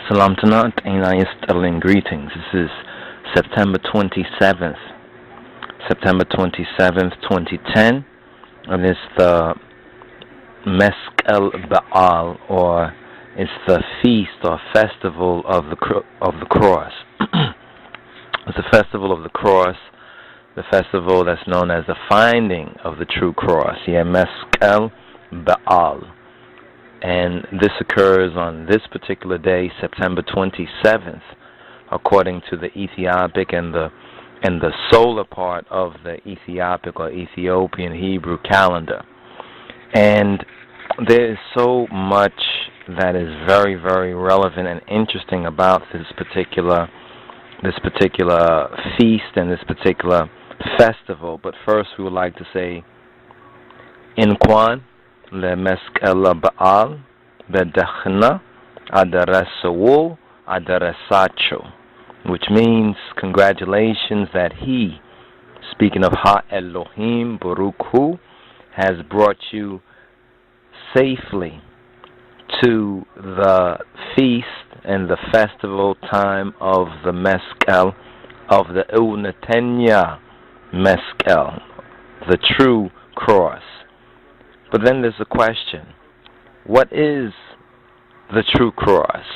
Salam Tanat, and I Sterling greetings. This is September 27th, 2010, and it's the meskel Baal, or it's the feast or festival of the cross. It's the festival of the cross, the festival that's known as the finding of the true cross. Meskel Baal. And this occurs on this particular day, September 27th, according to the Ethiopic and the solar part of the Ethiopic or Ethiopian Hebrew calendar. And there is so much that is very, very relevant and interesting about this particular feast and this particular festival. But first, we would like to say, Inquan le meskel Baal bedachna adaresawu adaresacho, which means congratulations that he, speaking of Ha Elohim Baruch Hu, has brought you safely to the feast and the festival time of the meskel, of the Unetenya meskel, the true cross. But then there's a question: what is the true cross?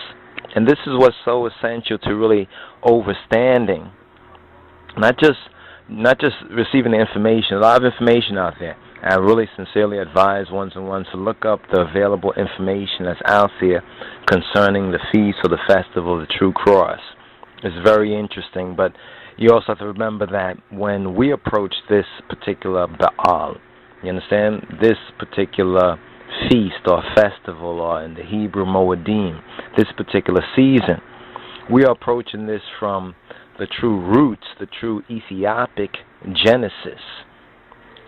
And this is what's so essential to really understanding, not just receiving the information. A lot of information out there. I really sincerely advise ones and ones to look up the available information that's out there concerning the feast or the festival of the true cross. It's very interesting, but you also have to remember that when we approach this particular Baal, you understand, this particular feast or festival, or in the Hebrew Moedim, this particular season, we are approaching this from the true roots, the true Ethiopic genesis,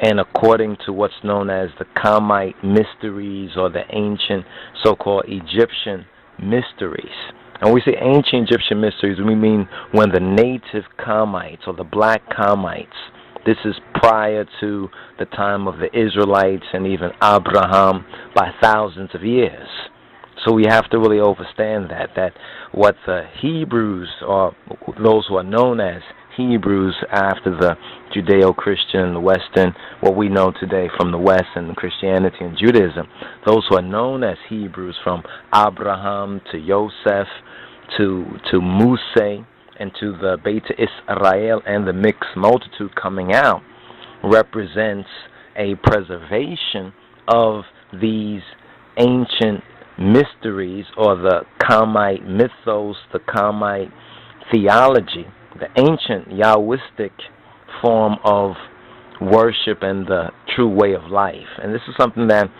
and according to what's known as the Kamite mysteries, or the ancient so-called Egyptian mysteries. And when we say ancient Egyptian mysteries, we mean when the native Kamites or the black Kamites, this is prior to the time of the Israelites and even Abraham by thousands of years. So we have to really understand that what the Hebrews, or those who are known as Hebrews after the Judeo-Christian Western, what we know today from the West and Christianity and Judaism, those who are known as Hebrews from Abraham to Joseph to Moses and to the Beta Israel and the mixed multitude coming out, represents a preservation of these ancient mysteries, or the Kamite mythos, the Kamite theology, the ancient Yahwistic form of worship and the true way of life. And this is something that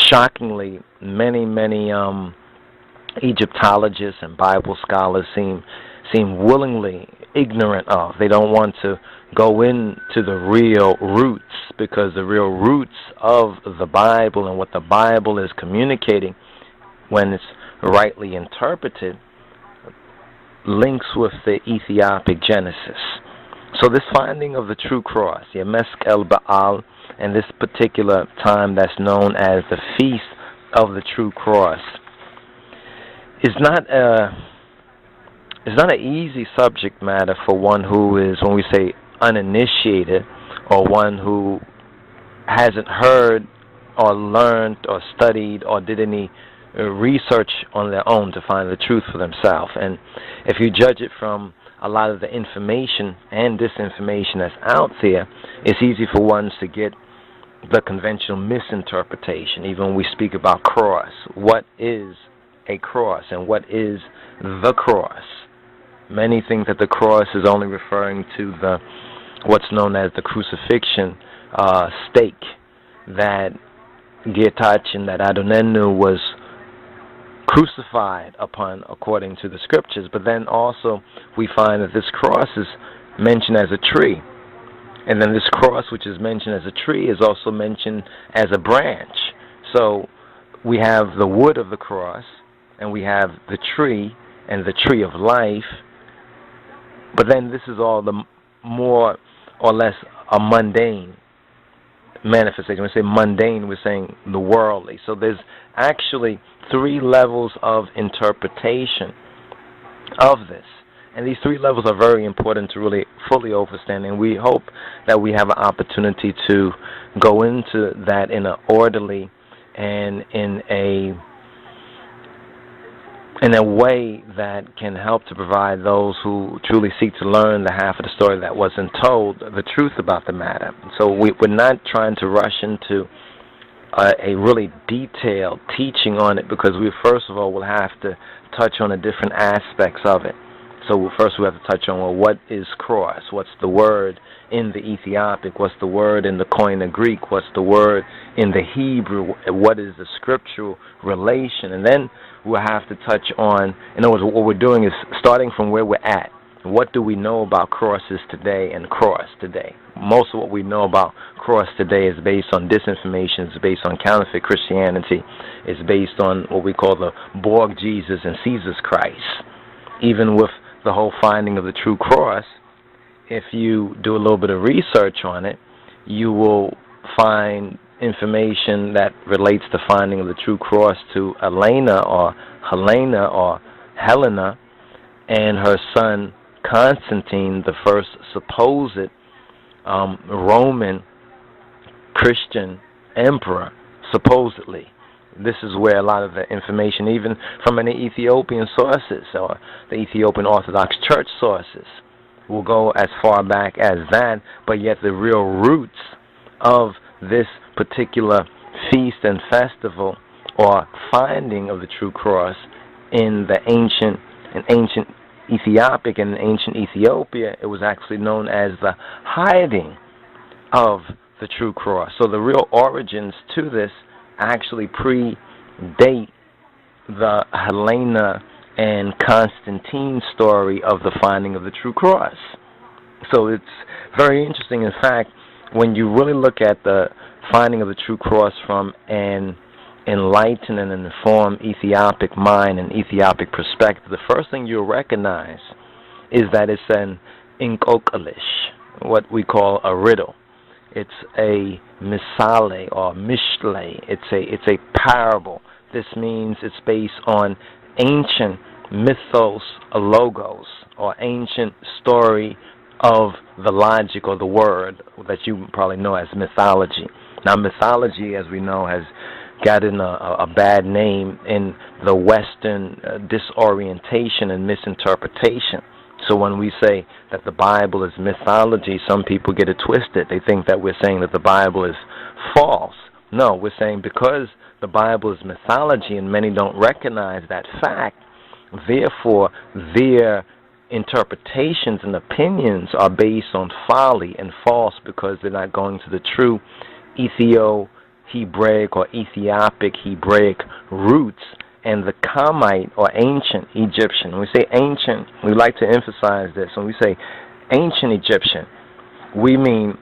shockingly many Egyptologists and Bible scholars seem willingly ignorant of. They don't want to go into the real roots, because the real roots of the Bible and what the Bible is communicating, when it's rightly interpreted, links with the Ethiopic genesis. So this finding of the true cross, meskel Baal, and this particular time that's known as the Feast of the True Cross, is not an easy subject matter for one who is, when we say uninitiated, or one who hasn't heard or learned or studied or did any research on their own to find the truth for themselves. And if you judge it from a lot of the information and disinformation that's out there, it's easy for ones to get the conventional misinterpretation. Even when we speak about cross, what is a cross and what is the cross? Many think that the cross is only referring to what's known as the crucifixion stake that Getachin, that Adonenu was crucified upon according to the scriptures. But then also we find that this cross is mentioned as a tree. And then this cross, which is mentioned as a tree, is also mentioned as a branch. So we have the wood of the cross, and we have the tree and the tree of life. But then this is all the more or less a mundane manifestation. When we say mundane, we're saying the worldly. So there's actually three levels of interpretation of this. And these three levels are very important to really fully understand, and we hope that we have an opportunity to go into that in an orderly and in a way that can help to provide those who truly seek to learn the half of the story that wasn't told, the truth about the matter. So we're not trying to rush into a really detailed teaching on it, because we first of all will have to touch on the different aspects of it. So first we have to touch on, well, what is cross? What's the word in the Ethiopic? What's the word in the Koine Greek? What's the word in the Hebrew? What is the scriptural relation? And then we'll have to touch on, in other words, what we're doing is starting from where we're at. What do we know about crosses today and cross today? Most of what we know about cross today is based on disinformation, it's based on counterfeit Christianity, it's based on what we call the Borg Jesus and Caesar's Christ. Even with the whole finding of the true cross, if you do a little bit of research on it, you will find information that relates to finding of the true cross to Helena or Helena and her son Constantine, the first supposed Roman Christian emperor, supposedly. This is where a lot of the information, even from any Ethiopian sources or the Ethiopian Orthodox Church sources, will go as far back as that, but yet the real roots of this particular feast and festival or finding of the true cross in the ancient Ethiopic and ancient Ethiopia, it was actually known as the hiding of the true cross. So the real origins to this actually predate the Helena and Constantine story of the finding of the true cross. So it's very interesting. In fact, when you really look at the finding of the true cross from an enlightened and informed Ethiopic mind and Ethiopic perspective, the first thing you'll recognize is that it's an inkokalish, what we call a riddle. It's a misale or mishle. It's a parable. This means it's based on ancient mythos, logos, or ancient story of the logic or the word that you probably know as mythology. Now, mythology, as we know, has gotten a bad name in the Western disorientation and misinterpretation. So when we say that the Bible is mythology, some people get it twisted. They think that we're saying that the Bible is false. No, we're saying because the Bible is mythology and many don't recognize that fact, therefore their interpretations and opinions are based on folly and false, because they're not going to the true Ethio-Hebraic or Ethiopic Hebraic roots and the Kamite or ancient Egyptian. When we say ancient, we like to emphasize this. When we say ancient Egyptian, we mean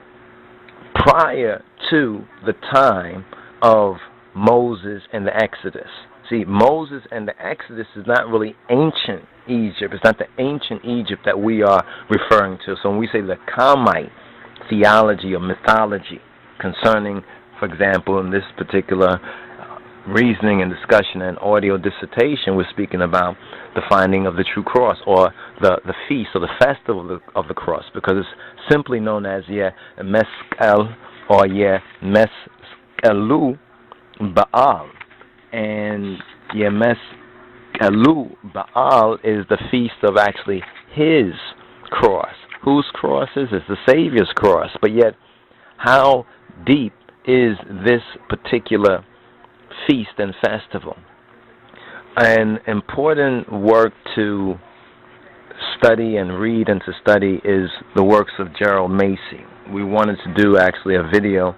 prior to the time of Moses and the Exodus. See, Moses and the Exodus is not really ancient Egypt. It's not the ancient Egypt that we are referring to. So when we say the Kamite theology or mythology concerning, for example, in this particular reasoning and discussion and audio dissertation, we're speaking about the finding of the true cross, or the feast or the festival of the cross, because it's simply known as meskel or meskelu Baal. And meskelu Baal is the feast of actually his cross. Whose cross is it? It's the Savior's cross. But yet, how deep is this particular feast and festival? An important work to study and read and to study is the works of GERALD Massey. We wanted to do actually a video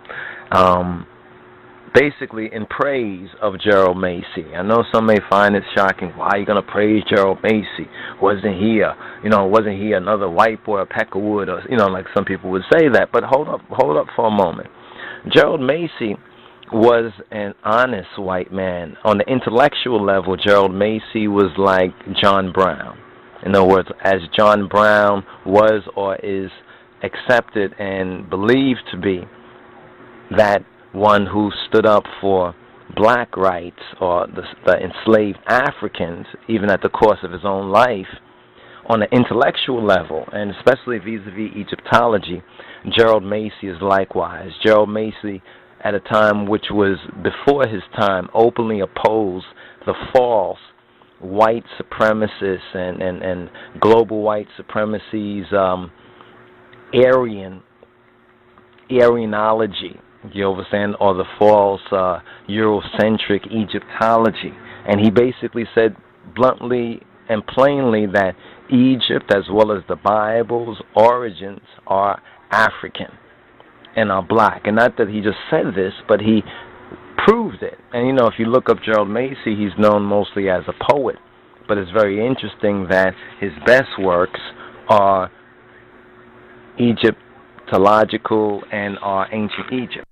basically in praise of GERALD Massey. I know some may find it shocking. Why are you going to praise GERALD Massey? Wasn't he another white boy, a peck of wood, or like some people would say that? But hold up for a moment. GERALD Massey was an honest white man. On the intellectual level, GERALD Massey was like John Brown. In other words, as John Brown was or is accepted and believed to be that one who stood up for black rights or the enslaved Africans, even at the cost of his own life, on an intellectual level, and especially vis-a-vis Egyptology, Gerald Massey is likewise. Gerald Massey, at a time which was before his time, openly opposed the false white supremacists and global white supremacy's Aryanology, you understand, or the false Eurocentric Egyptology. And he basically said bluntly and plainly that Egypt, as well as the Bible's origins, are African and are black. And not that he just said this, but he proved it. And, you know, if you look up Gerald Massey, he's known mostly as a poet. But it's very interesting that his best works are Egyptological and are ancient Egypt.